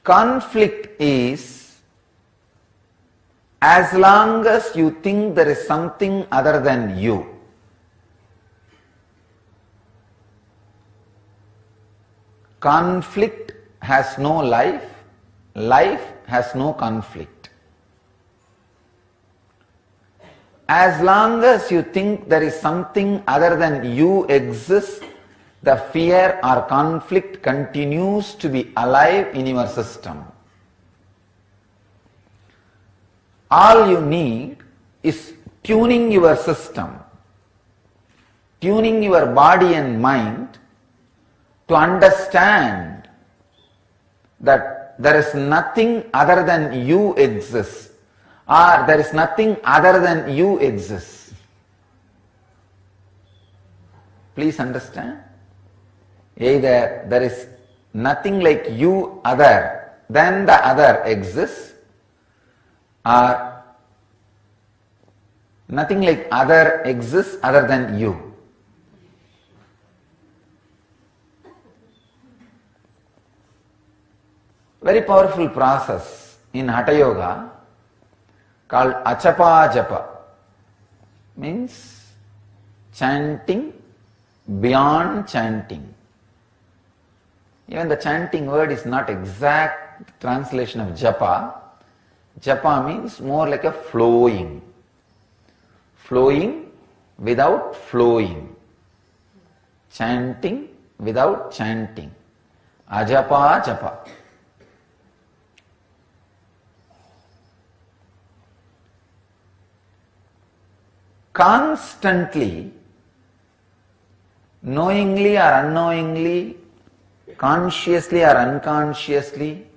Conflict is as long as you think there is something other than you. Conflict has no life, life has no conflict. As long as you think there is something other than you exists, the fear or conflict continues to be alive in your system. All you need is tuning your system, tuning your body and mind to understand that there is nothing other than you exists, or there is nothing other than you exists. Please understand. Either there is nothing like you other than the other exists, or nothing like other exists other than you. Very powerful process in Hatha Yoga called Achapa Japa, means chanting beyond chanting. Even the chanting word is not exact translation of japa. Japa means more like a flowing. Flowing without flowing. Chanting without chanting. Ajapa japa. Constantly, knowingly or unknowingly, consciously or unconsciously,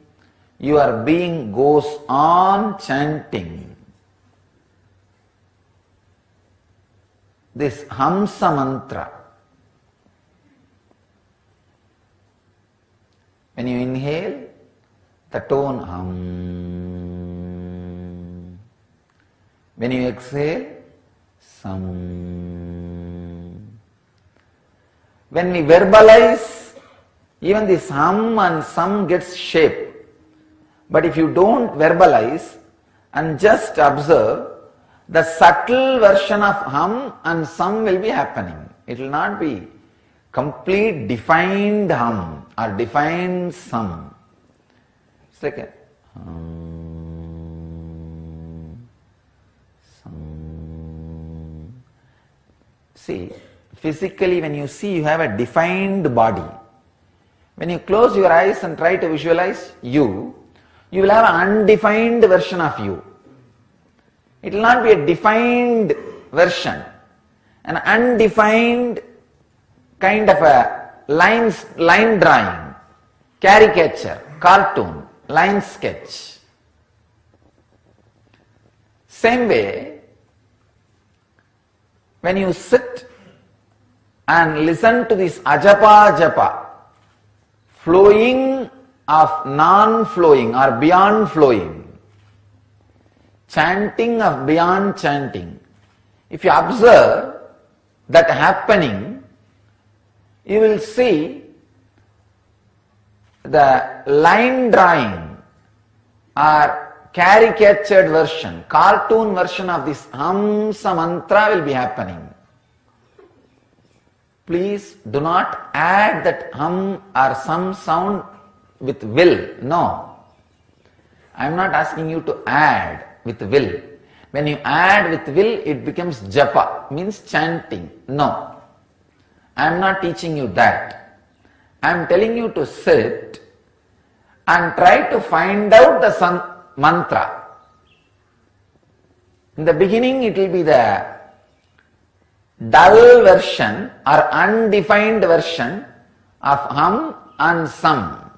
your being goes on chanting this Hamsa mantra. When you inhale, the tone hum. When you exhale, sam. When we verbalize, even this hum and sam gets shape. But if you don't verbalize and just observe, the subtle version of hum and sam will be happening. It will not be complete defined hum or defined sam. It's like a hum, sam. See, physically when you see, you have a defined body. When you close your eyes and try to visualize you will have an undefined version of you. It will not be a defined version. An undefined kind of a line drawing, caricature, cartoon, line sketch. Same way, when you sit and listen to this ajapa japa, flowing of non-flowing or beyond flowing, chanting of beyond chanting, if you observe that happening, you will see the line drawing or caricatured version, cartoon version of this Hamsa mantra will be happening. Please do not add that hum or some sound with will. No. I am not asking you to add with will. When you add with will, it becomes japa, means chanting. No. I am not teaching you that. I am telling you to sit and try to find out the mantra. In the beginning, it will be the dull version or undefined version of hum and sam.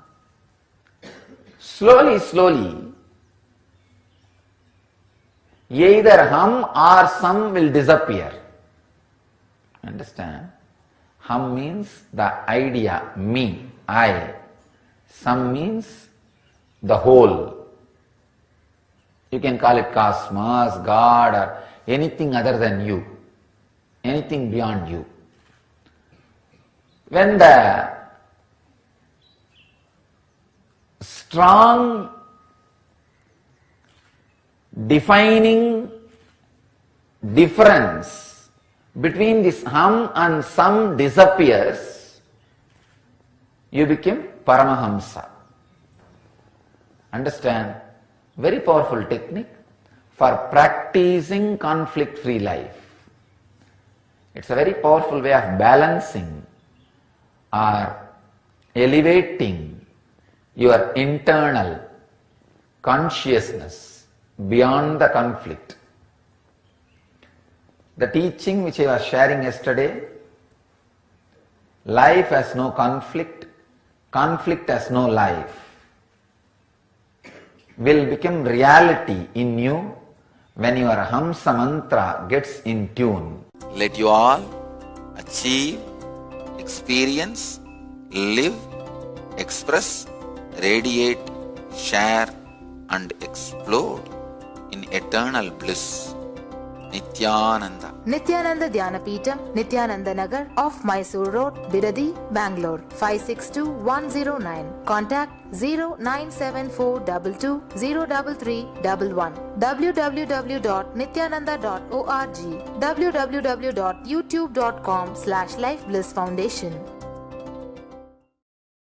Slowly, slowly, either hum or sam will disappear. Understand? Hum means the idea, me, I. Sam means the whole. You can call it cosmos, God, or anything other than you. Anything beyond you. When the strong defining difference between this hum and some disappears, you become Paramahamsa. Understand? Very powerful technique for practicing conflict-free life. It's a very powerful way of balancing or elevating your internal consciousness beyond the conflict. The teaching which I was sharing yesterday, life has no conflict, conflict has no life, will become reality in you when your Hamsa mantra gets in tune. Let you all achieve, experience, live, express, radiate, share and explode in eternal bliss. Nityananda. Nityananda Dhyanapitham, Nityananda Nagar off Mysore Road, Bidadi, Bangalore 562109. Contact 09742203311. www.nityananda.org. www.youtube.com/Life Bliss Foundation.